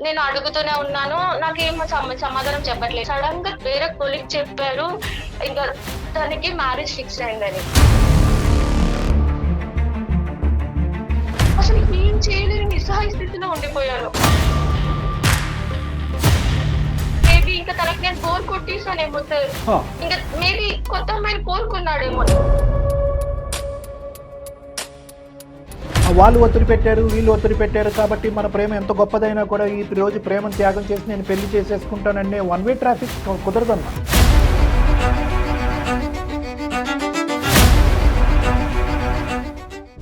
నేను అడుగుతూనే ఉన్నాను. నాకేం సమాధానం చెప్పట్లేదు. సడన్ గా వేరే కొలీగ్ చెప్పారు ఇంకా తనకి మ్యారేజ్ ఫిక్స్ అయిందని. అసలు ఏం చేయలేని నిస్సహాయ స్థితిలో ఉండిపోయాను. మేబీ ఇంకా తనకి నేను బోర్ కొట్టేసానేమో సార్. ఇంకా మేబీ కొత్త అమ్మాయిని కోరుకున్నాడేమో. వాళ్ళు ఒత్తిడి పెట్టారు, వీళ్ళు ఒత్తిడి పెట్టారు కాబట్టి మన ప్రేమ ఎంత గొప్పదైనా కూడా ఈ రోజు ప్రేమను త్యాగం చేసి నేను పెళ్లి చేసేసుకుంటాననే వన్ వే ట్రాఫిక్ కుదరదమ్మా.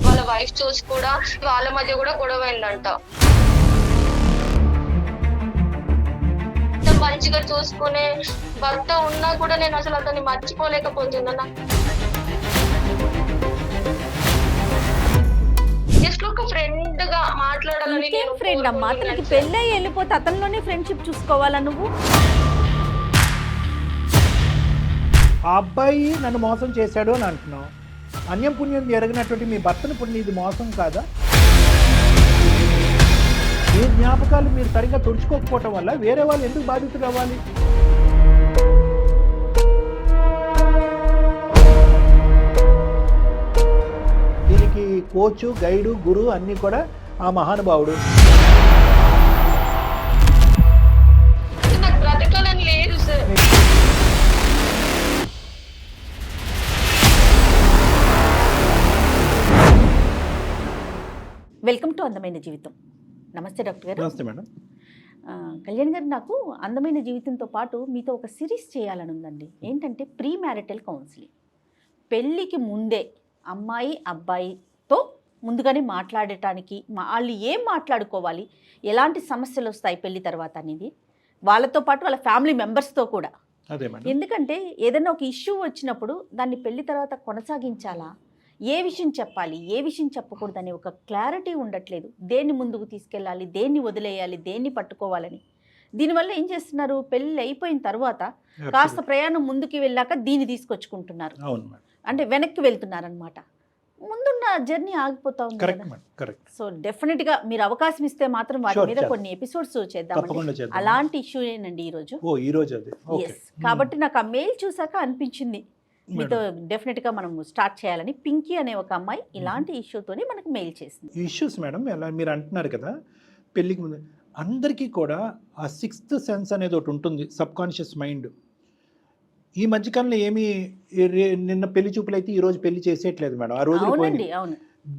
వాళ్ళ వైఫ్ చూసి కూడా వాళ్ళ మధ్య కూడా గొడవ అయిందంట. మంచిగా చూసుకునే భర్త ఉన్నా కూడా నేను అసలు అతన్ని మర్చిపోలేకపోతున్నా. జస్ట్ ఒక ఫ్రెండ్ గా మాట్లాడాలని. ఫ్రెండ్ అమ్మా, అతనికి పెళ్ళి వెళ్ళిపోతే అతనిలోనే ఫ్రెండ్షిప్ చూసుకోవాలా నువ్వు? ఆ అబ్బాయి నన్ను మోసం చేశాడు అని అంటున్నావు. అన్యం పుణ్యం జరిగినటువంటి మీ భర్తను పుణ్యం ఇది మోసం కాదా? మీ జ్ఞాపకాలు మీరు సరిగ్గా తుడుచుకోకపోవటం వల్ల వేరే వాళ్ళు ఎందుకు బాధితులు అవ్వాలి? దీనికి కోచ్, గైడు, గురువు అన్నీ కూడా ఆ మహానుభావుడు. నాకు బ్రతకాలని లేదు సార్. వెల్కమ్ టు అందమైన జీవితం. నమస్తే డాక్టర్ గారు. నమస్తే మేడం. కళ్యాణ్ గారు, నాకు అందమైన జీవితంతో పాటు మీతో ఒక సిరీస్ చేయాలని ఉందండి. ఏంటంటే ప్రీ మ్యారిటల్ కౌన్సిలింగ్. పెళ్ళికి ముందే అమ్మాయి అబ్బాయితో ముందుగానే మాట్లాడటానికి వాళ్ళు ఏం మాట్లాడుకోవాలి, ఎలాంటి సమస్యలు వస్తాయి పెళ్లి తర్వాత అనేది, వాళ్ళతో పాటు వాళ్ళ ఫ్యామిలీ మెంబర్స్తో కూడా. ఎందుకంటే ఏదైనా ఒక ఇష్యూ వచ్చినప్పుడు దాన్ని పెళ్లి తర్వాత కొనసాగించాలా, ఏ విషయం చెప్పాలి, ఏ విషయం చెప్పకూడదు అనే ఒక క్లారిటీ ఉండట్లేదు. దేన్ని ముందుకు తీసుకెళ్ళాలి, దేన్ని వదిలేయాలి, దేన్ని పట్టుకోవాలని. దీనివల్ల ఏం చేస్తున్నారు, పెళ్ళి అయిపోయిన తర్వాత కాస్త ప్రయాణం ముందుకు వెళ్ళాక దీన్ని తీసుకొచ్చుకుంటున్నారు, అంటే వెనక్కి వెళ్తున్నారు అనమాట. ముందున్న జర్నీ ఆగిపోతా ఉంది. సో డెఫినెట్గా మీరు అవకాశం ఇస్తే మాత్రం వాటి మీద కొన్ని ఎపిసోడ్స్ చేద్దామండి. అలాంటి ఇష్యూ ఏనండి ఈరోజు. కాబట్టి నాకు ఆ మెయిల్ చూసాక అనిపించింది మీతో డెఫినెట్గా మనం స్టార్ట్ చేయాలని. పింకీ అనే ఒక అమ్మాయి ఇలాంటి ఇష్యూతోనే మనకు మెయిల్ చేసింది. ఇష్యూస్ మేడం ఎలా మీరు అంటున్నారు కదా, పెళ్ళికి ముందు అందరికీ కూడా ఆ సిక్స్త్ సెన్స్ అనేది ఒకటి ఉంటుంది, సబ్ కాన్షియస్ మైండ్. ఈ మధ్యకాలంలో ఏమి నిన్న పెళ్లి చూపులు అయితే ఈరోజు పెళ్లి చేసేయట్లేదు మేడం. ఆ రోజు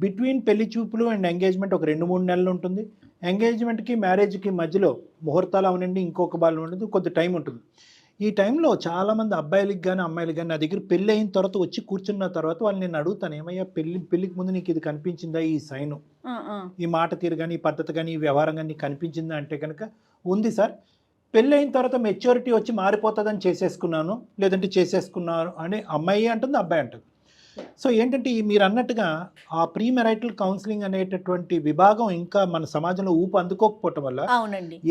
బిట్వీన్ పెళ్లి చూపులు అండ్ ఎంగేజ్మెంట్ ఒక 2-3 నెలలు ఉంటుంది. ఎంగేజ్మెంట్కి మ్యారేజ్కి మధ్యలో ముహూర్తాలు అవనండి, ఇంకొక బాల్ ఉంటుంది, కొద్ది టైం ఉంటుంది. ఈ టైంలో చాలామంది అబ్బాయిలకి కానీ అమ్మాయిలకి కానీ నా దగ్గర పెళ్ళి అయిన తర్వాత వచ్చి కూర్చున్న తర్వాత వాళ్ళు నేను అడుగుతాను, ఏమయ్యా పెళ్ళికి ముందు నీకు ఇది కనిపించిందా, ఈ సైను, ఈ మాట తీరు కానీ, ఈ పద్ధతి కానీ, ఈ వ్యవహారం కానీ నీకు కనిపించిందా అంటే కనుక ఉంది సార్, పెళ్ళి అయిన తర్వాత మెచ్యూరిటీ వచ్చి మారిపోతుందని చేసేసుకున్నాను, లేదంటే చేసేసుకున్నారు అని అమ్మాయి అంటుంది, అబ్బాయి అంటుంది. సో ఏంటంటే మీరు అన్నట్టుగా ఆ ప్రీ మ్యారిటల్ కౌన్సిలింగ్ అనేటటువంటి విభాగం ఇంకా మన సమాజంలో ఊపు అందుకోకపోవటం వల్ల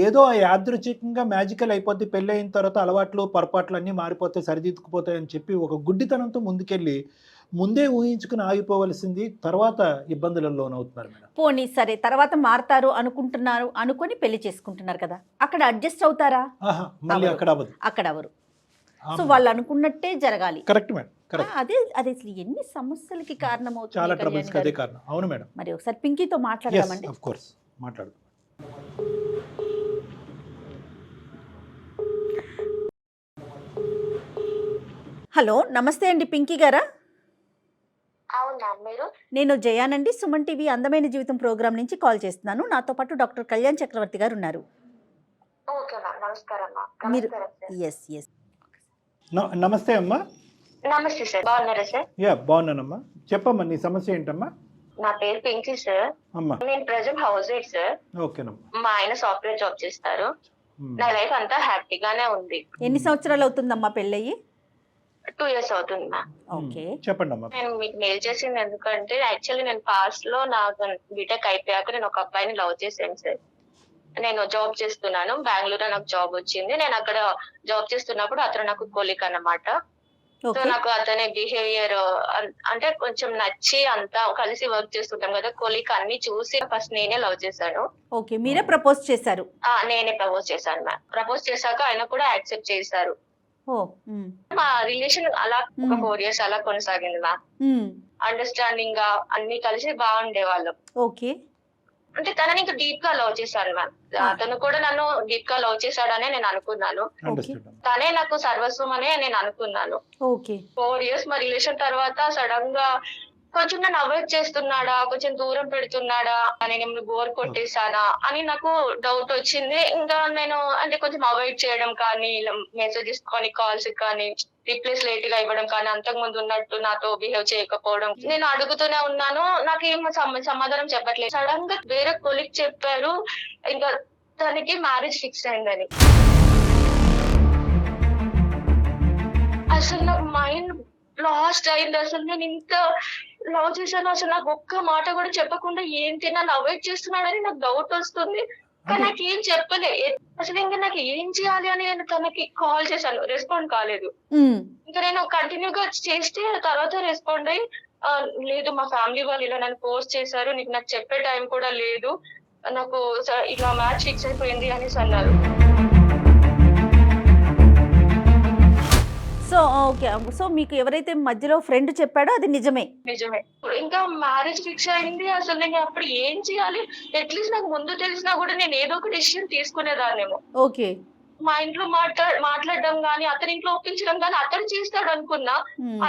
ఏదో యాదృచ్ఛికంగా మ్యాజికల్ అయిపోద్ది, పెళ్ళి అయిన తర్వాత అలవాట్లు పొరపాట్లు అన్నీ మారిపోతాయి, సరిదిద్దుకుపోతాయి అని చెప్పి ఒక గుడ్డితనంతో ముందుకెళ్ళి ముందే ఊహించుకుని ఆగిపోవలసింది, తర్వాత ఇబ్బందులలో లోనవుతున్నారు మేడం. పోనీ సరే, తర్వాత మారతారు అనుకుంటున్నారు, అనుకొని పెళ్లి చేసుకుంటున్నారు కదా, అక్కడ అడ్జస్ట్ అవుతారా? మళ్ళీ అక్కడ అవరు. సో వాళ్ళు అనుకున్నట్టే జరగాలి. Correct madam. అదే అసలు ఎన్ని సమస్యలకి కారణమవుతుంది. చాలా ట్రబుల్స్ అదే కారణం. అవును మేడం. మరి ఒకసారి పింకీతో మాట్లాడదామండి. ఆఫ్ కోర్స్ మాట్లాడు. హలో, నమస్తే అండి పింకీ గారా? అవునా మీరు? నేను జయానండి, సుమన్ టీవీ అందమైన జీవితం ప్రోగ్రామ్ నుంచి కాల్ చేస్తున్నాను. నాతో పాటు డాక్టర్ కళ్యాణ్ చక్రవర్తి గారు ఉన్నారు. మీరు నమస్తే అమ్మా. నమస్తే సార్, బాగున్నారా సార్? బాగున్నానమ్మా. చెప్పమ్మా, నీ సమస్య ఏంటమ్మా? నా పేరు పింకీ సార్. నేను ప్రెజెంట్ హౌస్ వైఫ్ సార్. మా ఆయన సాఫ్ట్వేర్ జాబ్ చేస్తారు. నా లైఫ్ అంతా హ్యాపీగానే ఉంది. ఎన్ని సంవత్సరాలు అవుతుందమ్మా పెళ్ళయి? 2 years అవుతుంది మ్యామ్. ఓకే, చెప్పండి అమ్మా. నేను మీకు మెయిల్ చేసింది ఎందుకంటే యాక్చువల్లీ నేను పాస్ట్ లో నా బీటెక్ అయిపోయాక నేను ఒక అబ్బాయిని లవ్ చేశాను సార్. నేను జాబ్ చేస్తున్నాను బెంగళూరులో, నాకు జాబ్ వచ్చింది. నేను అక్కడ జాబ్ చేస్తున్నప్పుడు అతను నాకు కొలీగ్ అన్నమాట. So okay. నాకు అతని బిహేవియర్ అంటే కొంచెం నచ్చి అంతా కలిసి వర్క్ చేస్తుంటాం కదా, కొలీగ్ అన్ని చూసి ఫస్ట్ నేనే లవ్ చేశాను. ఓకే, మీరే ప్రపోజ్ చేశారు. నేనే ప్రపోజ్ చేశాను మ్యామ్. ప్రపోజ్ చేశాక ఆయన కూడా యాక్సెప్ట్ చేశారు. ఓ. ఉమ్. మా రిలేషన్ అలా ఒక మ్మ్. 4 years అలా కొనసాగింది మ్యామ్. ఉమ్. అండర్స్టాండింగ్ గా అన్ని కలిసి బాగుండేవాళ్ళం. ఓకే. అంటే తనని ఇంకా డీప్ గా లవ్ చేశాను మ్యామ్. అతను కూడా నన్ను డీప్ గా లవ్ చేశాడనే నేను అనుకున్నాను. అండర్స్టాండ్. తనే నాకు సర్వస్వం అనే నేను అనుకున్నాను. ఓకే. 4 years మా రిలేషన్ తర్వాత సడన్ గా కొంచెం నన్ను అవాయిడ్ చేస్తున్నాడా, కొంచెం దూరం పెడుతున్నాడా, నేను బోర్ కొట్టేశానా అని నాకు డౌట్ వచ్చింది. ఇంకా నేను అంటే కొంచెం అవాయిడ్ చేయడం కానీ, మెసేజెస్ కానీ, కాల్స్ కానీ రిప్లైస్ లేట్ గా ఇవ్వడం కానీ, అంతకు ముందు ఉన్నట్టు నాతో బిహేవ్ చేయకపోవడం, నేను అడుగుతూనే ఉన్నాను. నాకేం సమాధానం చెప్పట్లేదు. సడన్ గా వేరే కొలీగ్ చెప్పారు ఇంకా తనకి మ్యారేజ్ ఫిక్స్ అయిందని. అసలు నాకు మైండ్ లాస్ట్ అయింది. అసలు నేను ఇంత లవ్ చేశాను, అసలు నాకు ఒక్క మాట కూడా చెప్పకుండా ఏంటి నన్ను అవాయిడ్ చేస్తున్నాడని నాకు డౌట్ వస్తుంది. కానీ నాకు ఏం చెప్పలే. అసలు ఇంకా నాకు ఏం చేయాలి అని నేను తనకి కాల్ చేశాను, రెస్పాండ్ కాలేదు. ఉమ్. ఇంకా నేను కంటిన్యూగా చేస్తే తర్వాత రెస్పాండ్ అయ్యి లేదు మా ఫ్యామిలీ వాళ్ళు ఇలా నన్ను ఫోర్స్ చేశారు, నీకు నాకు చెప్పే టైం కూడా లేదు, నాకు ఇలా మ్యాచ్ ఫిక్స్ అయిపోయింది అనేసి అన్నారు. సో ఓకే, సో మీకు ఎవరైతే మధ్యలో ఫ్రెండ్ చెప్పాడో అది నిజమే. నిజమే. ఇంకా మ్యారేజ్ ఫిక్స్ అయింది. అసలు నేను అప్పుడు ఏం చేయాలి? అట్లీస్ట్ నాకు ముందు తెలిసినా కూడా నేను ఏదో ఒక డిసిషన్ తీసుకునేదాన్నేమో. ఓకే. మా ఇంట్లో మాట్లాడడం గానీ, అతని ఇంట్లో ఒప్పించడం గానీ అతను చేస్తాడు అనుకున్నా.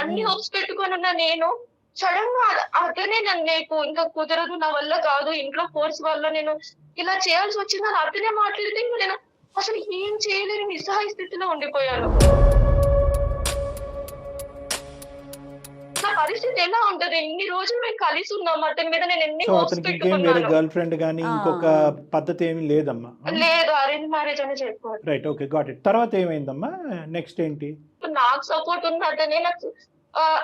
అన్ని హోప్స్ పెట్టుకొని ఉన్న నేను సడన్ గా అతనే నీకు ఇంకా కుదరదు, నా వల్ల కాదు, ఇంట్లో ఫోర్స్ వల్ల నేను ఇలా చేయాల్సి వచ్చిందని అతనే మాట్లాడితే ఇంకా నేను అసలు ఏం చేయలేని నిస్సహాయ స్థితిలో ఉండిపోయాను. నా పరిస్థితి ఎలా ఉంటది? ఇన్ని రోజులు మేము కలిసి ఉన్నాం, అతని మీద నేను ఎన్ని సో హోప్స్ అతనికి ఇంకేం వేరే పెట్టుకున్నాను. గర్ల్ ఫ్రెండ్ కానీ ఇంకొక పద్ధతి ఏమీ లేదమ్మా. లేదు, అరేంజ్ మ్యారేజ్ అని చెప్పారు. Right, okay, got it. తర్వాత ఏమైందమ్మా? నెక్స్ట్ ఏంటి? నాకు సపోర్ట్ ఉన్న అతనే నాకు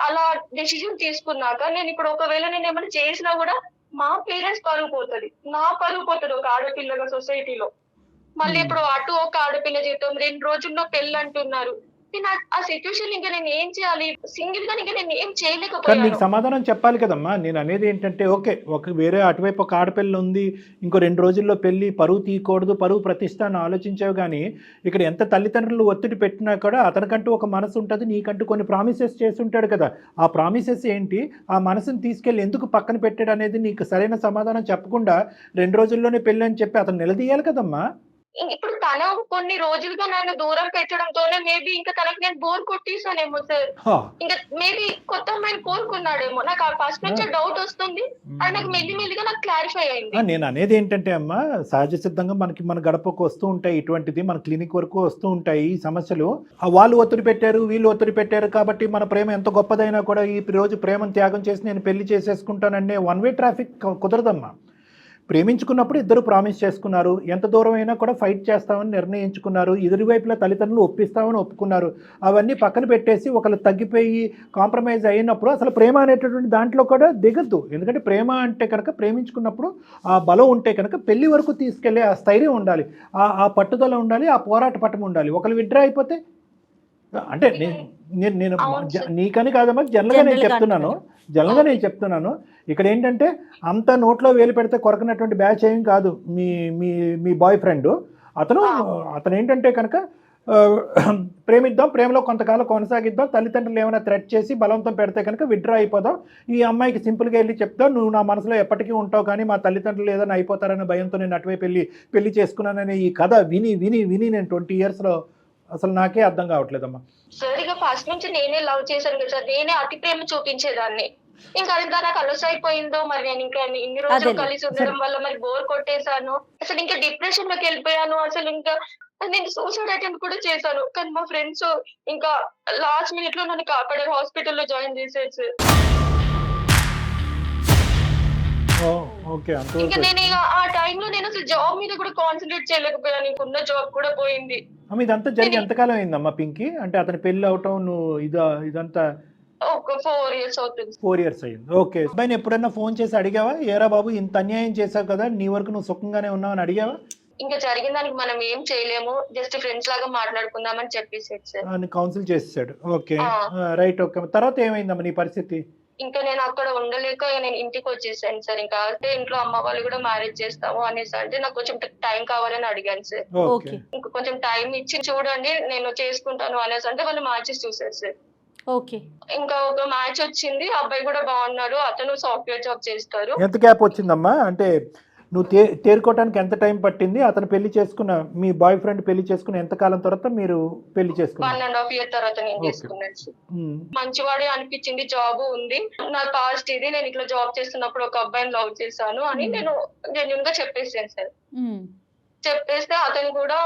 అలా డెసిజన్ తీసుకున్నాక నేను ఇప్పుడు ఒకవేళ నేను ఏమైనా చేసినా కూడా మా పేరెంట్స్ పరుగు పోతుంది, నా పరుగు పోతుంది ఒక ఆడపిల్లగా సొసైటీలో. మళ్ళీ ఇప్పుడు అటు ఒక ఆడపిల్ల జీవితం 2 రోజుల్లో పెళ్ళి అంటున్నారు. నేను ఆ సిచ్యువేషన్ ఇంకా నేను ఏం చేయాలి? సింగిల్ గా ఇంకా నేను ఏం కానీ చేయలేకపోయాను. నీకు సమాధానం చెప్పాలి కదమ్మా. నేను అనేది ఏంటంటే, ఓకే, ఒక వేరే అటువైపు ఒక ఆడపిల్ల ఉంది, ఇంకో 2 రోజుల్లో పెళ్ళి, పరువు తీయకూడదు, పరువు ప్రతిష్ట అని ఆలోచించావు. కానీ ఇక్కడ ఎంత తల్లిదండ్రులు ఒత్తిడి పెట్టినా కూడా అతనికంటూ ఒక మనసు ఉంటుంది, నీకంటూ కొన్ని ప్రామిసెస్ చేసి ఉంటాడు కదా. ఆ ప్రామిసెస్ ఏంటి, ఆ మనసుని తీసుకెళ్ళి ఎందుకు పక్కన పెట్టాడు అనేది నీకు సరైన సమాధానం చెప్పకుండా 2 రోజుల్లోనే పెళ్ళి అని చెప్పి అతను నిలదీయాలి కదమ్మా. ఇప్పుడు తను కొన్ని రోజులుగా నన్ను దూరం పెట్టడంతోనే మేబీ ఇంకా తనకి నేను బోర్ కొట్టేసానేమో సార్. ఇంకా మేబీ కొత్త అమ్మాయిని కోరుకున్నాడేమో. నాకు ఫస్ట్ నుంచే డౌట్ వస్తుంది. అది నాకు మెల్లిమెల్లిగా నాకు క్లారిఫై అయింది. నేను అనేది ఏంటంటే అమ్మా, సహజ సిద్ధంగా మన గడపకు వస్తూ ఉంటాయి ఇటువంటిది, మన క్లినిక్ వరకు వస్తూ ఉంటాయి ఈ సమస్యలు. వాళ్ళు ఒత్తిడి పెట్టారు, వీళ్ళు ఒత్తిడి పెట్టారు కాబట్టి మన ప్రేమ ఎంత గొప్పదైనా కూడా ఈ రోజు ప్రేమను త్యాగం చేసి నేను పెళ్లి చేసేసుకుంటాననే వన్ వే ట్రాఫిక్ కుదరదమ్మా. ప్రేమించుకున్నప్పుడు ఇద్దరు ప్రామిస్ చేసుకున్నారు, ఎంత దూరం అయినా కూడా ఫైట్ చేస్తామని నిర్ణయించుకున్నారు, ఇరువైపుల తల్లిదండ్రులు ఒప్పిస్తామని ఒప్పుకున్నారు. అవన్నీ పక్కన పెట్టేసి ఒకళ్ళు తగ్గిపోయి కాంప్రమైజ్ అయినప్పుడు అసలు ప్రేమ అనేటటువంటి దాంట్లో కూడా దిగద్దు. ఎందుకంటే ప్రేమ అంటే కనుక ప్రేమించుకున్నప్పుడు ఆ బలం ఉంటే కనుక పెళ్లి వరకు తీసుకెళ్లే ఆ స్థైర్యం ఉండాలి, ఆ పట్టుదల ఉండాలి, ఆ పోరాట పటం ఉండాలి. ఒకళ్ళు విడ్రా అయిపోతే అంటే నేను నీకని కాదమ్మా, జనరల్గా నేను చెప్తున్నాను. ఇక్కడ ఏంటంటే అంత నోట్లో వేలు పెడితే కొరకనటువంటి బ్యాచ్ ఏం కాదు మీ బాయ్ ఫ్రెండ్. అతను ఏంటంటే కనుక ప్రేమిద్దాం, ప్రేమలో కొంతకాలం కొనసాగిద్దాం, తల్లిదండ్రులు ఏమైనా థ్రెట్ చేసి బలవంతం పెడితే కనుక విడ్రా అయిపోదాం, ఈ అమ్మాయికి సింపుల్గా వెళ్ళి చెప్తావు, నువ్వు నా మనసులో ఎప్పటికీ ఉంటావు, కానీ మా తల్లిదండ్రులు ఏదైనా అయిపోతారనే భయంతో నేను అటువైపు పెళ్లి చేసుకున్నాననే ఈ కథ విని నేను 20 yearsలో అసలు నాకే అర్థం కావట్లేదమ్మా. సార్ ఇక ఫస్ట్ నుంచి నేనే లవ్ చేశాను కదా సార్, నేనే అతి ప్రేమ చూపించేదాన్ని. ఇంకా అది నాకు అలస అయిపోయిందో మరి, నేను ఇంకా ఇన్ని రోజులు కలిసి ఉండడం వల్ల మరి బోర్ కొట్టేశాను, అసలు ఇంకా డిప్రెషన్ లోకి వెళ్ళిపోయాను. అసలు ఇంకా నేను సూసైడ్ అటెంప్ట్ కూడా చేశాను. కానీ మా ఫ్రెండ్స్ ఇంకా లాస్ట్ మినిట్ లో నన్ను కాపాడారు, హాస్పిటల్లో జాయిన్ చేసేది సార్. ఇంకా నేను ఆ టైంలో నేను అసలు జాబ్ మీద కూడా కాన్సన్ట్రేట్ చేయలేకపోయాను, ఇంకున్న జాబ్ కూడా పోయింది. ఇదంతా జరిగి ఎంతకాలం అయిందమ్మా పింకీ? అంటే అతని పెళ్లి అవటం నువ్వు ఇదంతా 4 years అవుతుంది. 4 years అయింది. ఓకే, అబ్బాయిని ఎప్పుడైనా ఫోన్ చేసి అడిగావా, ఏరా బాబు ఇంత అన్యాయం చేశావు కదా, నీ వరకు నువ్వు సుఖంగానే ఉన్నావు అని అడిగావా? ఇంకా జరిగిన దానికి మనం ఏం చేయలేము, జస్ట్ ఫ్రెండ్స్ లాగా మాట్లాడుకుందామని చెప్పేసాడు సార్. అని కౌన్సిల్ చేసేసాడు. ఓకే, ఆ. రైట్. ఓకే, తర్వాత ఏమైందమ్మా నీ పరిస్థితి? ఇంకా నేను అక్కడ ఉండలేక నేను ఇంటికి వచ్చేసాను సార్. ఇంకా అయితే ఇంట్లో అమ్మ వాళ్ళు కూడా మ్యారేజ్ చేస్తాము అనేసి అంటే నాకు కొంచెం టైం కావాలని అడిగాను సార్. ఓకే, ఇంకా కొంచెం టైం ఇచ్చి చూడండి నేను చేసుకుంటాను అనేసి అంటే వాళ్ళు మ్యాచెస్ చూసారు సార్. ఓకే. ఇంకా ఒక మ్యాచ్ వచ్చింది, అబ్బాయి కూడా బాగున్నాడు, అతను సాఫ్ట్వేర్ జాబ్ చేస్తారు. ఎంత గ్యాప్ వచ్చిందమ్మా? అంటే నువ్వు తేరుకోవడానికి ఎంత టైం పట్టింది? అతను పెళ్లి చేసుకున్న మీ బాయ్ ఫ్రెండ్ పెళ్లి చేసుకున్న ఎంత కాలం తర్వాత మీరు పెళ్లి చేసుకున్నారు? 1.5 year తర్వాత నేను చేసుకున్నాను సార్. మంచివాడే అనిపించింది, జాబ్ ఉంది, నా పాస్ట్ ఇది, నేను ఇట్లా జాబ్ చేస్తున్నప్పుడు ఒక అబ్బాయిని లవ్ చేశాను అని నేను జెన్యూన్ గా చెప్పేసాను సార్. చెప్పేస్తే అతను కూడా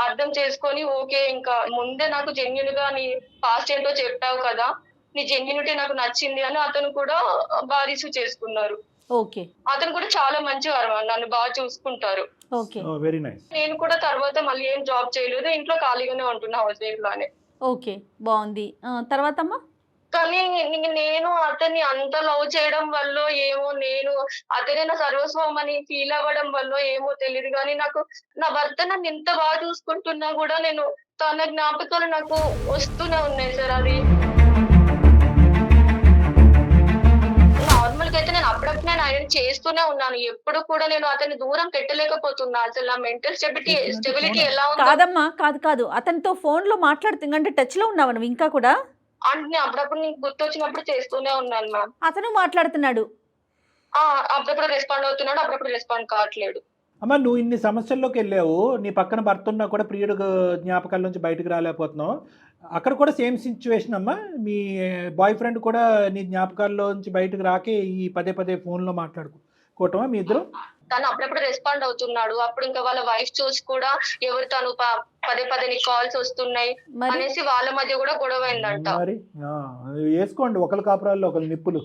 అర్థం చేసుకొని ఓకే, ఇంకా ముందే నాకు జెన్యూన్ గా నీ పాస్ట్ ఏంటో చెప్పావు కదా, నీ జెన్యూనిటీ నాకు నచ్చింది అని అతను కూడా బాగా రిసీవ్ చేసుకున్నారు. ఓకే. అతను కూడా చాలా మంచివారు, నన్ను బాగా చూసుకుంటారు. Okay, very nice. నేను కూడా తర్వాత మళ్ళీ ఏం జాబ్ చేయలేదు, ఇంట్లో ఖాళీగానే ఉంటున్నా, హౌస్ వైఫ్ లానే. ఓకే, బాగుంది. తర్వాత అమ్మా? కానీ నేను అతన్ని అంత లవ్ చేయడం వల్ల ఏమో, నేను అతనే నా సర్వస్వం అని ఫీల్ అవ్వడం వల్ల ఏమో తెలియదు కానీ నాకు నా భర్త నన్ను ఎంత బాగా చూసుకుంటున్నా కూడా నేను తన జ్ఞాపకాలు నాకు వస్తూనే ఉన్నాయి సార్. అది నార్మల్ గా అయితే నేను అప్పుడప్పుడు నేను ఆయన చేస్తూనే ఉన్నాను, ఎప్పుడు కూడా నేను అతన్ని దూరం పెట్టలేకపోతున్నా. అసలు నా మెంటల్ స్టెబిలిటీ ఎలా ఉంది? కాదమ్మా, కాదు, అతనితో ఫోన్ లో మాట్లాడుతున్నా అంటే టచ్ లో ఉన్నావు నువ్వు ఇంకా కూడా? అంటే అప్పుడప్పుడు నీకు గుర్తొచ్చినప్పుడు చేస్తూనే ఉన్నాను మ్యామ్. అతను మాట్లాడుతున్నాడు, అప్పుడప్పుడు రెస్పాండ్ అవుతున్నాడు, అప్పుడప్పుడు రెస్పాండ్ కావట్లేదు. అమ్మ, నువ్వు ఇన్ని సమస్యల్లోకి వెళ్ళావు, నీ పక్కన భర్త ఉన్నా కూడా ప్రియుడు జ్ఞాపకాల నుంచి బయటకు రాలేకపోతున్నావు. అక్కడ కూడా సేమ్ సిచ్యువేషన్ అమ్మా, మీ బాయ్ ఫ్రెండ్ కూడా నీ జ్ఞాపకాల్లో నుంచి బయటకు రాకే ఈ పదే ఫోన్లో మాట్లాడుకోవటమా మీ ఇద్దరు? తను అప్పుడప్పుడు రెస్పాండ్ అవుతున్నాడు, అప్పుడు ఇంకా వాళ్ళ వైఫ్ చూసి కూడా ఎవరు తను పదే నీ కాల్స్ వస్తున్నాయి అనేసి వాళ్ళ మధ్య కూడా గొడవ అయిందంట. మరి వేసుకోండి ఒకరి కాపురాల్లో ఒకరు నిప్పులు.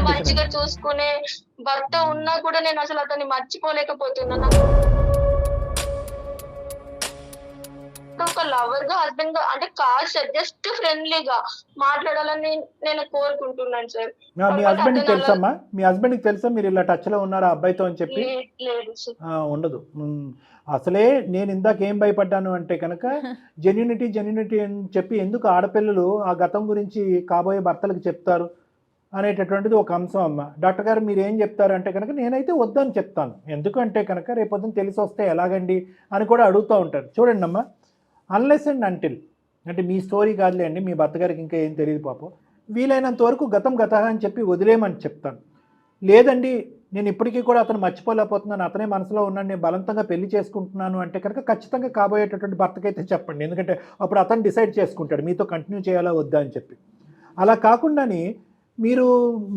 మంచిగా చూసుకునే భర్త ఉన్నా కూడా నేను అసలు అతన్ని మర్చిపోలేకపోతున్నాను. ఒక లవర్ గా, హస్బెండ్ గా అంటే కాదు సార్, జస్ట్ ఫ్రెండ్లీగా మాట్లాడాలని నేను కోరుకుంటున్నాను సార్. మీ హస్బెండ్ తెలుసమ్మా? మీ హస్బెండ్ తెలుసా మీరు ఇలా టచ్ లో ఉన్నారా అబ్బాయితో అని చెప్పి? లేదు సార్. ఉండదు. అసలే నేను ఇందాక ఏం భయపడ్డాను అంటే కనుక జెన్యూనిటీ అని చెప్పి ఎందుకు ఆడపిల్లలు ఆ గతం గురించి కాబోయే భర్తలకు చెప్తారు అనేటటువంటిది ఒక అంశం అమ్మ. డాక్టర్ గారు మీరు ఏం చెప్తారు అంటే కనుక నేనైతే వద్దని చెప్తాను. ఎందుకంటే కనుక రేపొద్దున తెలిసి వస్తే ఎలాగండి అని కూడా అడుగుతూ ఉంటారు. చూడండి అమ్మ, అన్లెస్ అండ్ అంటిల్ అంటే మీ స్టోరీ కాదులే అండి, మీ భర్త గారికి ఇంకా ఏం తెలియదు పాపం, వీలైనంత వరకు గతం అని చెప్పి వదిలేయమని చెప్తాను. లేదండి నేను ఇప్పటికీ కూడా అతను మర్చిపోలేకపోతున్నాను, అతనే మనసులో ఉన్నాను, నేను బలవంతంగా పెళ్లి చేసుకుంటున్నాను అంటే కనుక ఖచ్చితంగా కాబోయేటటువంటి భర్తకైతే చెప్పండి. ఎందుకంటే అప్పుడు అతను డిసైడ్ చేసుకుంటాడు మీతో కంటిన్యూ చేయాలా వద్దా అని చెప్పి. అలా కాకుండాని మీరు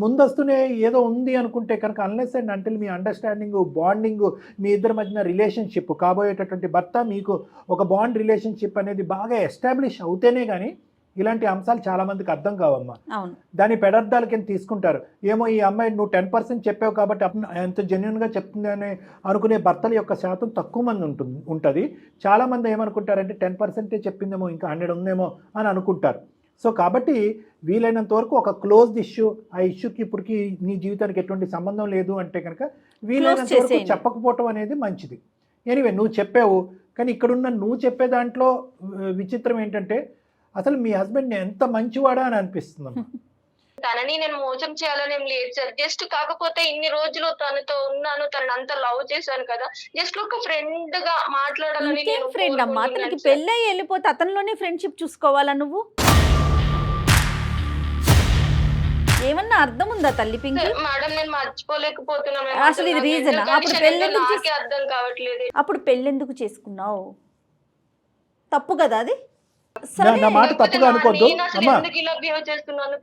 ముందస్తునే ఏదో ఉంది అనుకుంటే కనుక అన్లెస్ అండ్ అంటిల్ మీ అండర్స్టాండింగ్, బాండింగ్, మీ ఇద్దరి మధ్యన రిలేషన్షిప్, కాబోయేటటువంటి భర్త మీకు ఒక బాండ్ రిలేషన్షిప్ అనేది బాగా ఎస్టాబ్లిష్ అవుతేనే కానీ ఇలాంటి అంశాలు చాలామందికి అర్థం కావమ్మా. దాని పెడార్థాల కింద తీసుకుంటారు. ఏమో ఈ అమ్మాయి నువ్వు 10% చెప్పావు కాబట్టి ఎంత జెన్యున్గా చెప్తుంది అని అనుకునే భర్తల యొక్క శాతం తక్కువ మంది ఉంటుంది. చాలామంది ఏమనుకుంటారంటే 10% చెప్పిందేమో ఇంకా 100 ఉందేమో అని అనుకుంటారు. సో కాబట్టి వీలైనంత వరకు ఒక క్లోజ్డ్ ఇష్యూ, ఆ ఇష్యూకి ఇప్పటికి నీ జీవితానికి ఎటువంటి సంబంధం లేదు అంటే కనుక వీలైనంత వరకు చెప్పకపోవటం అనేది మంచిది. ఎనీవే నువ్వు చెప్పావు, కానీ ఇక్కడున్న నువ్వు చెప్పే దాంట్లో విచిత్రం ఏంటంటే అసలు మీ హస్బెండ్ ఎంత మంచివాడా అని అనిపిస్తుంది. తనని నేను మోసం చేయాలని ఏం లేదు సార్, జస్ట్ కాకపోతే ఇన్ని రోజులు తనతో ఉన్నాను, తనని అంత లవ్ చేశాను కదా, జస్ట్ ఒక ఫ్రెండ్ గా మాట్లాడాలని. ఫ్రెండ్ అమ్మా, అతనికి పెళ్ళి అయ్యి వెళ్ళిపోతే అతనిలోనే ఫ్రెండ్షిప్ చూసుకోవాలా నువ్వు? ఏమన్నా అర్థం ఉందా తల్లి పింకి? మేడం నేను మర్చిపోలేకపోతున్నాను అసలు ఇది రీజన్. అప్పుడు పెళ్ళెందుకు చేసుకున్నావు? తప్పు కదా అది. నా మాట తప్పుగా అనుకోద్దు అమ్మా,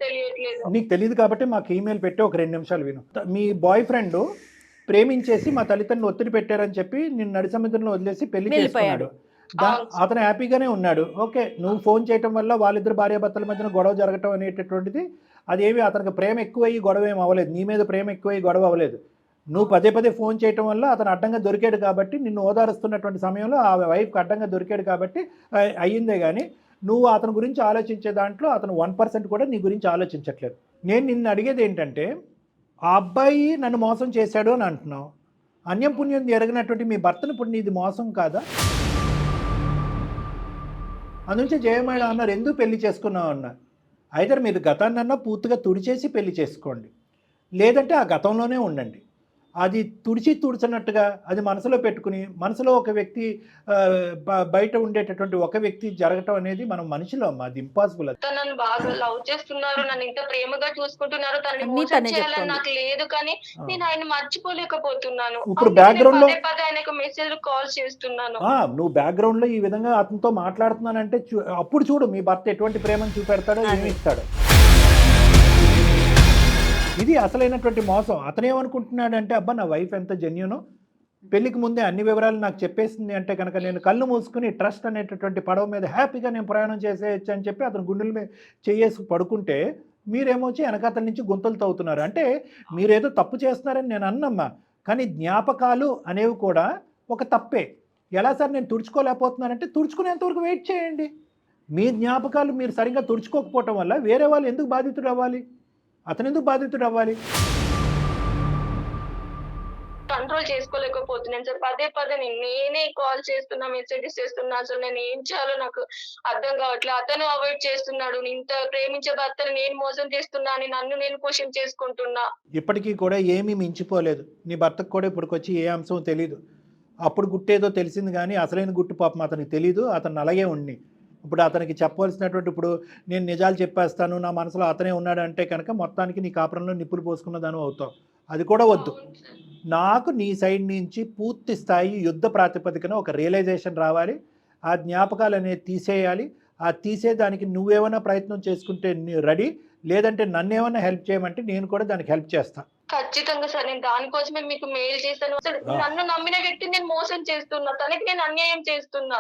తెలియట్లేదు. నీకు తెలియదు కాబట్టి మాకు ఈమెయిల్ పెట్టి ఒక 2 నిమిషాలు విను. మీ బాయ్ ఫ్రెండ్ ప్రేమించేసి మా తల్లిదండ్రులు ఒత్తిడి పెట్టారని చెప్పి నిన్ను నడి సముద్రంలో వదిలేసి పెళ్లి చేసుకున్నాడు. అతను హ్యాపీగానే ఉన్నాడు. ఓకే, నువ్వు ఫోన్ చేయటం వల్ల వాళ్ళిద్దరు భార్యాభర్తల మధ్యన గొడవ జరగటం అనేటటువంటిది అదేమి అతనికి ప్రేమ ఎక్కువయ్యి గొడవ ఏమి అవ్వలేదు, నీ మీద ప్రేమ ఎక్కువయ్యి గొడవ అవ్వలేదు. నువ్వు పదే ఫోన్ చేయటం వల్ల అతను అడ్డంగా దొరికాడు కాబట్టి, నిన్ను ఓదారుస్తున్నటువంటి సమయంలో ఆ వైఫ్కి అడ్డంగా దొరికాడు కాబట్టి అయ్యిందే కానీ నువ్వు అతని గురించి ఆలోచించే దాంట్లో అతను 1% కూడా నీ గురించి ఆలోచించట్లేదు. నేను నిన్ను అడిగేది ఏంటంటే ఆ అబ్బాయి నన్ను మోసం చేశాడు అని అంటున్నావు. అన్యం పుణ్యం ఎరగినటువంటి మీ భర్తను ఇప్పుడు నీది మోసం కాదా? అందుంచి జయమేళ అన్నారు, ఎందుకు పెళ్లి చేసుకున్నావు అన్నారు. అయితే మీరు గతాన్నన్నా పూర్తిగా తుడిచేసి పెళ్లి చేసుకోండి, లేదంటే ఆ గతంలోనే ఉండండి. అది తుడిచినట్టుగా అది మనసులో పెట్టుకుని మనసులో ఒక వ్యక్తి బయట ఉండేటటువంటి ఒక వ్యక్తి జరగటం అనేది మనం మనిషిలో అమ్మా, అది ఇంపాసిబుల్. అది తను నన్ను బాగా లవ్ చేస్తున్నారు, నన్ను ఇంత ప్రేమగా చూసుకుంటున్నారు, తనని అన్నీ మోసం తనే చేయాలని చెప్తోంది. నాకు లేదు, కానీ నేను ఆయన మర్చిపోలేకపోతున్నాను. ఇప్పుడు అందుకే నేను background లో- పదే ఆయనకు మెసేజ్ కాల్ చేస్తున్నాను. నువ్వు బ్యాక్గ్రౌండ్లో ఈ విధంగా అతనితో మాట్లాడుతున్నానంటే అప్పుడు చూడు మీ భర్త ఎటువంటి ప్రేమను చూపెడతాడో, ఏమి ఇస్తాడో. ఇది అసలైనటువంటి మోసం. అతనేమనుకుంటున్నాడంటే, అబ్బా నా వైఫ్ ఎంత జెన్యూనో, పెళ్లికి ముందే అన్ని వివరాలు నాకు చెప్పేసింది అంటే కనుక నేను కళ్ళు మూసుకుని ట్రస్ట్ అనేటటువంటి పడవ మీద హ్యాపీగా నేను ప్రయాణం చేసేయచ్చు అని చెప్పి అతను గుండెల మీద చేయేసి పడుకుంటే, మీరేమొచ్చి వెనకాతల నుంచి గుంతలు తవ్వుతున్నారు. అంటే మీరేదో తప్పు చేస్తున్నారని నేను అన్నమ్మా, కానీ జ్ఞాపకాలు అనేవి కూడా ఒక తప్పే. ఎలా సార్ నేను తుడుచుకోలేకపోతున్నానంటే, తుడుచుకునేంతవరకు వెయిట్ చేయండి. మీ జ్ఞాపకాలు మీరు సరిగ్గా తుడుచుకోకపోవటం వల్ల వేరే వాళ్ళు ఎందుకు బాధితుడు అవ్వాలి? అతను ఎందుకు బాధితుడు అవ్వాలి? కంట్రోల్ చేసుకోలేకపోతున్నాను సార్. పదే పదే నేనే కాల్ చేస్తున్నా, మెసేజెస్ చేస్తున్నా. అసలు నేను ఏం చేయాలో నాకు అర్థం కావట్లేదు. అతను అవాయిడ్ చేస్తున్నాడు. ఇంత ప్రేమించే భర్తను నేను మోసం చేస్తున్నా అని నన్ను నేను క్వశ్చన్ చేసుకుంటున్నా. ఇప్పటికీ కూడా ఏమీ మించిపోలేదు. నీ భర్తకు కూడా ఇప్పటికొచ్చి ఏ అంశం తెలియదు. అప్పుడు గుట్టేదో తెలిసింది కానీ అసలైన గుట్టు పాపం అతనికి తెలీదు. అతను అలాగే ఉండి ఇప్పుడు అతనికి చెప్పవలసినటువంటి, ఇప్పుడు నేను నిజాలు చెప్పేస్తాను, నా మనసులో అతనే ఉన్నాడు అంటే కనుక మొత్తానికి నీ కాపురంలో నిప్పులు పోసుకున్న దాని అవుతావు. అది కూడా వద్దు. నాకు నీ సైడ్ నుంచి పూర్తి స్థాయి యుద్ధ ప్రాతిపదికన ఒక రియలైజేషన్ రావాలి. ఆ జ్ఞాపకాలు అనేది తీసేయాలి. ఆ తీసేదానికి నువ్వేమైనా ప్రయత్నం చేసుకుంటే రెడీ, లేదంటే నన్ను ఏమైనా హెల్ప్ చేయమంటే నేను కూడా దానికి హెల్ప్ చేస్తాను. ఖచ్చితంగా సార్, నేను దానికోసమే మీకు మెయిల్ చేశాను. అసలు నన్ను నమ్మిన వ్యక్తిని నేను మోసం చేస్తున్నా, తనకి నేను అన్యాయం చేస్తున్నా.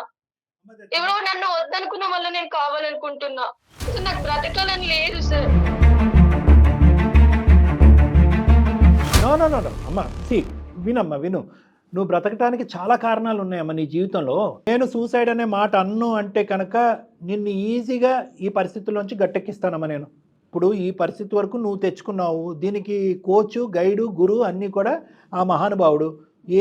ఎవరో నన్ను వద్దనుకున్న వల్ల నేను కావాలనుకుంటున్నా. అసలు నాకు బ్రతకాలని లేదు సార్. నో అమ్మ, వినమ్మా విను. నువ్వు బ్రతకటానికి చాలా కారణాలు ఉన్నాయమ్మా నీ జీవితంలో. నేను సూసైడ్ అనే మాట అన్ను అంటే కనుక నిన్ను ఈజీగా ఈ పరిస్థితుల్లోంచి గట్టెక్కిస్తానమ్మా నేను. ఇప్పుడు ఈ పరిస్థితి వరకు నువ్వు తెచ్చుకున్నావు. దీనికి కోచు, గైడు, గురువు అన్నీ కూడా ఆ మహానుభావుడు.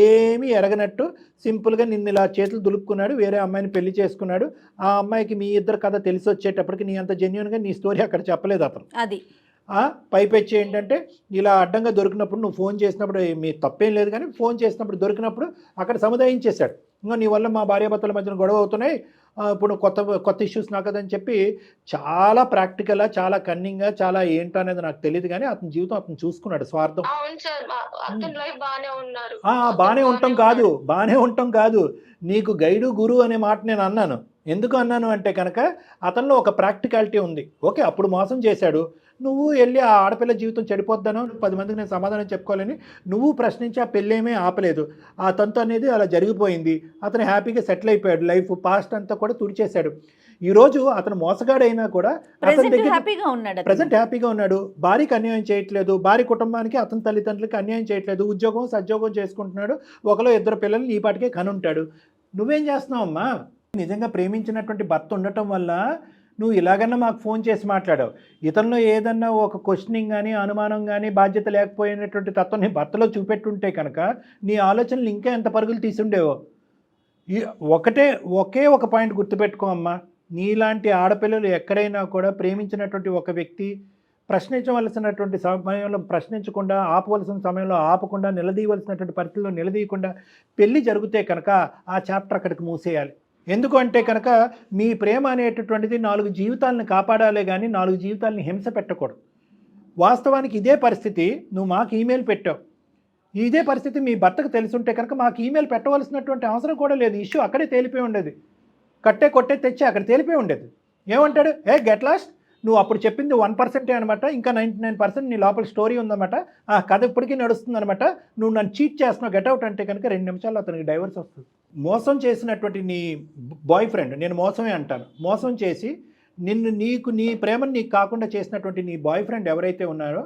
ఏమీ ఎరగనట్టు సింపుల్గా నిన్ను ఇలా చేతులు దులుపుకున్నాడు, వేరే అమ్మాయిని పెళ్లి చేసుకున్నాడు. ఆ అమ్మాయికి మీ ఇద్దరు కథ తెలిసి వచ్చేటప్పటికి నీ అంత జెన్యున్గా నీ స్టోరీ అక్కడ చెప్పలేదు అతను. అది పైపెచ్చి ఏంటంటే ఇలా అడ్డంగా దొరికినప్పుడు నువ్వు ఫోన్ చేసినప్పుడు మీ తప్పేం లేదు, కానీ ఫోన్ చేసినప్పుడు దొరికినప్పుడు అక్కడ సముదాయించేశాడు. ఇంకా నీ వల్ల మా భార్యాభర్తల మధ్యన గొడవ అవుతున్నాయి, ఇప్పుడు కొత్త ఇష్యూస్ నాకు కదని చెప్పి చాలా ప్రాక్టికల్గా, చాలా కన్నింగ్గా, చాలా ఏంటో అనేది నాకు తెలియదు, కానీ అతని జీవితం అతను చూసుకున్నాడు స్వార్థం. అవును సార్, అతని లైఫ్ బానే ఉన్నారు. బాగానే ఉంటాం కాదు, నీకు గైడు గురువు అనే మాట నేను అన్నాను. ఎందుకు అన్నాను అంటే కనుక అతనిలో ఒక ప్రాక్టికాలిటీ ఉంది. ఓకే, అప్పుడు మోసం చేశాడు, నువ్వు వెళ్ళి ఆ ఆడపిల్ల జీవితం చెడిపోద్దాను 10 మందికి నేను సమాధానం చెప్పుకోవాలని నువ్వు ప్రశ్నించి ఆ పెళ్ళేమీ ఆపలేదు. ఆ తంతు అనేది అలా జరిగిపోయింది. అతను హ్యాపీగా సెటిల్ అయిపోయాడు, లైఫ్ పాస్ట్ అంతా కూడా తుడిచేశాడు. ఈరోజు అతను మోసగాడైనా కూడా అతని దగ్గర ప్రజెంట్ హ్యాపీగా ఉన్నాడు. భార్యకి అన్యాయం చేయట్లేదు, భార్య కుటుంబానికి అతని తల్లిదండ్రులకి అన్యాయం చేయట్లేదు, ఉద్యోగం సద్యోగం చేసుకుంటున్నాడు, ఒకలో 2 పిల్లలు ఈ పాటికే కనుంటాడు. నువ్వేం చేస్తున్నావు అమ్మా? నిజంగా ప్రేమించినటువంటి భర్త ఉండటం వల్ల నువ్వు ఇలాగన్నా మాకు ఫోన్ చేసి మాట్లాడావు. ఇతనిలో ఏదన్నా ఒక క్వశ్చనింగ్ కానీ, అనుమానం కానీ, బాధ్యత లేకపోయినటువంటి తత్వం నీ భర్తలో చూపెట్టుంటే కనుక నీ ఆలోచనలు ఇంకా ఎంత పరుగులు తీసుండేవో. ఒకే ఒక పాయింట్ గుర్తుపెట్టుకో అమ్మా, నీలాంటి ఆడపిల్లలు ఎక్కడైనా కూడా ప్రేమించినటువంటి ఒక వ్యక్తి ప్రశ్నించవలసినటువంటి సమయంలో ప్రశ్నించకుండా, ఆపవలసిన సమయంలో ఆపకుండా, నిలదీయవలసినటువంటి పరిస్థితుల్లో నిలదీయకుండా పెళ్ళి జరిగితే కనుక ఆ చాప్టర్ అక్కడికి మూసేయాలి. ఎందుకు అంటే కనుక మీ ప్రేమ అనేటటువంటిది 4 జీవితాలను కాపాడాలే కానీ 4 జీవితాలని హింస పెట్టకూడదు. వాస్తవానికి ఇదే పరిస్థితి నువ్వు మాకు ఈమెయిల్ పెట్టావు. ఇదే పరిస్థితి మీ భర్తకు తెలుసుంటే కనుక మాకు ఈమెయిల్ పెట్టవలసినటువంటి అవసరం కూడా లేదు. ఇష్యూ అక్కడే తేలిపోయి ఉండేది. కొట్టే తెచ్చి అక్కడ తేలిపోయి ఉండేది. ఏమంటాడు, గెట్ లాస్ట్, నువ్వు అప్పుడు చెప్పింది 1% అనమాట, ఇంకా 99% నీ లోపల స్టోరీ ఉందన్నమాట, ఆ కథ ఇప్పటికీ నడుస్తుంది అనమాట, నువ్వు నన్ను చీట్ చేస్తున్నావు, గెట్అవుట్ అంటే కనుక 2 నిమిషాల్లో అతనికి డైవర్స్ వస్తుంది. మోసం చేసినటువంటి నీ బాయ్ ఫ్రెండ్, నేను మోసమే అంటాను, మోసం చేసి నీ ప్రేమను నీకు కాకుండా చేసినటువంటి నీ బాయ్ ఫ్రెండ్ ఎవరైతే ఉన్నారో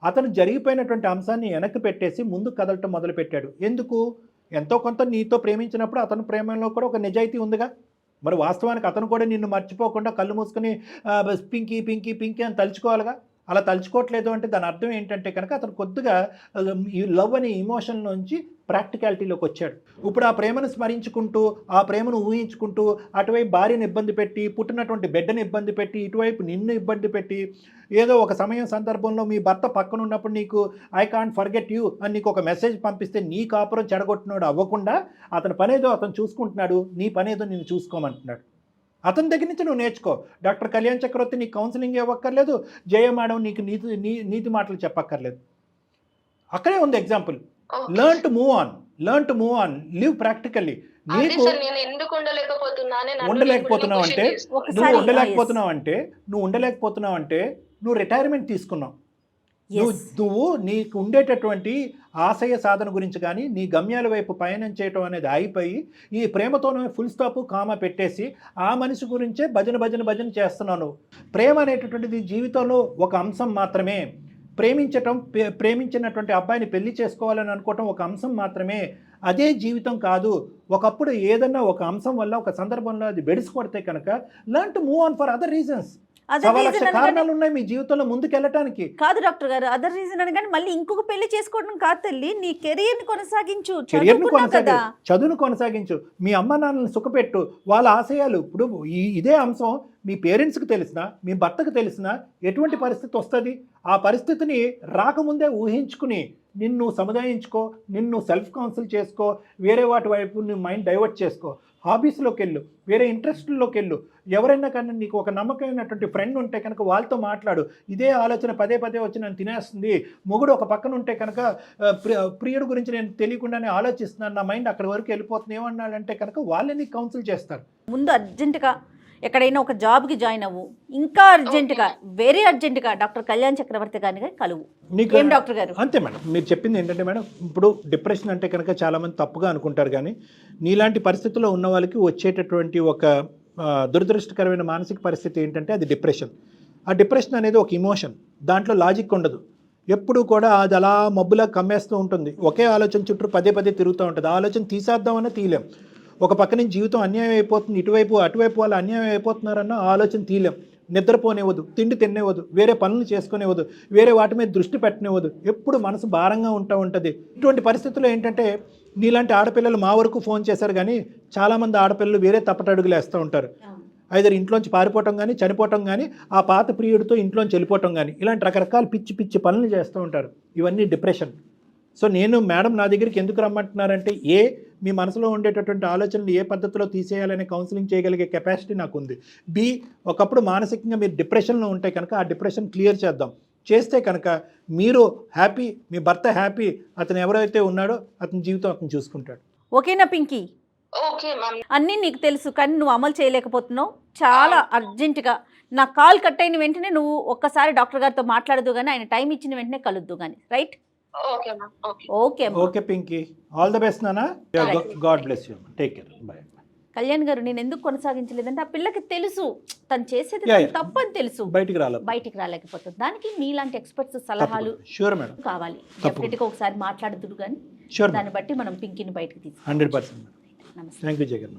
అతను జరిగిపోయినటువంటి అంశాన్ని వెనక్కి పెట్టేసి ముందు కదలటం మొదలుపెట్టాడు. ఎందుకు? ఎంతో కొంత నీతో ప్రేమించినప్పుడు అతని ప్రేమలో కూడా ఒక నిజాయితీ ఉందిగా. మరి వాస్తవానికి అతను కూడా నిన్ను మర్చిపోకుండా కళ్ళు మూసుకొని పింకీ పింకీ పింకీ అని తలుచుకోవాలిగా. అలా తలుచుకోవట్లేదు అంటే దాని అర్థం ఏంటంటే కనుక అతను కొద్దిగా ఈ లవ్ అనే ఇమోషన్ నుంచి ప్రాక్టికాలిటీలోకి వచ్చాడు. ఇప్పుడు ఆ ప్రేమను స్మరించుకుంటూ ఆ ప్రేమను ఊహించుకుంటూ అటువైపు భార్యను ఇబ్బంది పెట్టి పుట్టినటువంటి బిడ్డను ఇబ్బంది పెట్టి ఇటువైపు నిన్ను ఇబ్బంది పెట్టి ఏదో ఒక సమయం సందర్భంలో మీ భర్త పక్కన ఉన్నప్పుడు నీకు ఐ కాంట్ ఫర్గెట్ యూ అని నీకు ఒక మెసేజ్ పంపిస్తే నీ కాపురం చెడగొట్టినాడు అవ్వకుండా అతని పనేదో అతను చూసుకుంటున్నాడు, నీ పనేదో నేను చూసుకోమంటున్నాడు. అతని దగ్గర నుంచి నువ్వు నేర్చుకో. డాక్టర్ కళ్యాణ్ చక్రవర్తి నీకు కౌన్సిలింగ్ ఇవ్వక్కర్లేదు, జయ మేడం నీకు నీతి మాటలు చెప్పక్కర్లేదు. అక్కడే ఉంది example. Learn to move on, live practically. నీకు ఉండలేకపోతున్నావు అంటే నువ్వు రిటైర్మెంట్ తీసుకున్నావు. నువ్వు నీకు ఉండేటటువంటి ఆశయ సాధన గురించి కానీ నీ గమ్యాల వైపు పయనం చేయటం అనేది అయిపోయి ఈ ప్రేమతోనే ఫుల్ స్టాప్ కామా పెట్టేసి ఆ మనిషి గురించే భజన చేస్తున్నావు. ప్రేమ అనేటటువంటిది జీవితంలో ఒక అంశం మాత్రమే. ప్రేమించినటువంటి అబ్బాయిని పెళ్లి చేసుకోవాలని అనుకోవటం ఒక అంశం మాత్రమే, అదే జీవితం కాదు. ఒకప్పుడు ఏదన్నా ఒక అంశం వల్ల ఒక సందర్భంలో అది బెడిసికొడితే కనుక learn to move on for other reasons. కారణాలు ఉన్నాయి మీ జీవితంలో ముందుకెళ్ళటానికి. కాదు డాక్టర్ గారు, అదర్ రీజన్ అని కానీ మళ్ళీ ఇంకొక పెళ్లి చేసుకోవడం కాదు తల్లి, నీ కెరియర్ ని కొనసాగించు, చదువును కొనసాగించు, మీ అమ్మ నాన్నని సుఖపెట్టు, వాళ్ళ ఆశయాలు. ఇప్పుడు ఇదే అంశం మీ పేరెంట్స్కి తెలిసినా మీ భర్తకు తెలిసినా ఎటువంటి పరిస్థితి వస్తుంది, ఆ పరిస్థితిని రాకముందే ఊహించుకుని నిన్ను సముదాయించుకో, నిన్ను సెల్ఫ్ కౌన్సిల్ చేసుకో, వేరే వాటి వైపు నీ మైండ్ డైవర్ట్ చేసుకో, హాబీస్లోకి వెళ్ళు, వేరే ఇంట్రెస్ట్లోకి వెళ్ళు. ఎవరైనా కానీ నీకు ఒక నమ్మకమైనటువంటి ఫ్రెండ్ ఉంటే కనుక వాళ్ళతో మాట్లాడు. ఇదే ఆలోచన పదే వచ్చి నన్ను తినేస్తుంది, మొగుడు ఒక పక్కన ఉంటే కనుక ప్రియుడు గురించి నేను తెలియకుండానే ఆలోచిస్తున్నాను, నా మైండ్ అక్కడి వరకు వెళ్ళిపోతుంది ఏమన్నాడంటే కనుక వాళ్ళని నీకు కౌన్సిల్ చేస్తారు. ముందు అర్జెంటుగా ఎక్కడైనా ఒక జాబ్కి జాయిన్ అవ్వు, ఇంకా అర్జెంటుగా వెరీ అర్జెంటుగా డాక్టర్ కళ్యాణ్ చక్రవర్తి గారిని కలువు. ఏం డాక్టర్ గారు? అంతే మేడం, మీరు చెప్పింది ఏంటంటే మేడం, ఇప్పుడు డిప్రెషన్ అంటే కనుక చాలామంది తప్పుగా అనుకుంటారు, కానీ నీలాంటి పరిస్థితుల్లో ఉన్న వాళ్ళకి వచ్చేటటువంటి ఒక దురదృష్టకరమైన మానసిక పరిస్థితి ఏంటంటే అది డిప్రెషన్. ఆ డిప్రెషన్ అనేది ఒక ఇమోషన్, దాంట్లో లాజిక్ ఉండదు. ఎప్పుడు కూడా అది అలా మబ్బులా కమ్మేస్తూ ఉంటుంది, ఒకే ఆలోచన చుట్టూ పదే తిరుగుతూ ఉంటుంది. ఆ ఆలోచన తీసేద్దామన్నా తీయలేం. ఒక పక్క నుంచి జీవితం అన్యాయం అయిపోతుంది, అటువైపు వాళ్ళు అన్యాయం అయిపోతున్నారన్న ఆలోచన తీయలేం. నిద్రపోనివ్వదు, తిండి తినేవద్దు, వేరే పనులు చేసుకునేవద్దు, వేరే వాటి మీద దృష్టి పెట్టనివ్వదు, ఎప్పుడు మనసు భారంగా ఉంటుంది. ఇటువంటి పరిస్థితుల్లో ఏంటంటే నీలాంటి ఆడపిల్లలు మా వరకు ఫోన్ చేశారు, కానీ చాలామంది ఆడపిల్లలు వేరే తప్పటడుగులు వేస్తూ ఉంటారు. ఐదర్ ఇంట్లోంచి పారిపోవటం కానీ, చనిపోవటం కానీ, ఆ పాత ప్రియుడితో ఇంట్లోంచి వెళ్ళిపోవటం కానీ, ఇలాంటి రకరకాల పిచ్చి పనులు చేస్తూ ఉంటారు. ఇవన్నీ డిప్రెషన్. సో నేను మేడం నా దగ్గరికి ఎందుకు రమ్మంటున్నారంటే మీ మనసులో ఉండేటటువంటి ఆలోచనలు ఏ పద్ధతిలో తీసేయాలనే కౌన్సిలింగ్ చేయగలిగే కెపాసిటీ నాకు ఉంది. బి, ఒకప్పుడు మానసికంగా మీరు డిప్రెషన్లో ఉంటే కనుక ఆ డిప్రెషన్ క్లియర్ చేస్తే కనుక మీరు హ్యాపీ, మీ భర్త హ్యాపీ, అతను ఎవరైతే ఉన్నాడో అతని జీవితం అతను చూసుకుంటాడు. ఓకేనా పింకీ? అన్నీ నీకు తెలుసు కానీ నువ్వు అమలు చేయలేకపోతున్నావు. చాలా అర్జెంటుగా నా కాల్ కట్ అయిన వెంటనే నువ్వు ఒక్కసారి డాక్టర్ గారితో మాట్లాడదు కానీ ఆయన టైం ఇచ్చిన వెంటనే కలుద్దు కానీ, right? Okay Pinky, all the best నానా, God bless you, take care, bye. Kalyan garu, నేను ఎందుకు కొనసాగించలేదంటే ఆ పిల్లకి తెలుసు తను చేసేది తప్పని తెలుసు, బయటికి రాలేకపోతుంది. దానికి మీలాంటి ఎక్స్పర్ట్స్ సలహాలు కావాలి. డెఫినెట్గా ఒకసారి మాట్లాడుతుడు కానీ దాన్ని బట్టి మనం పింకీని బయటకు తీసుకు. 100%. నమస్తే. Thank you Jagan.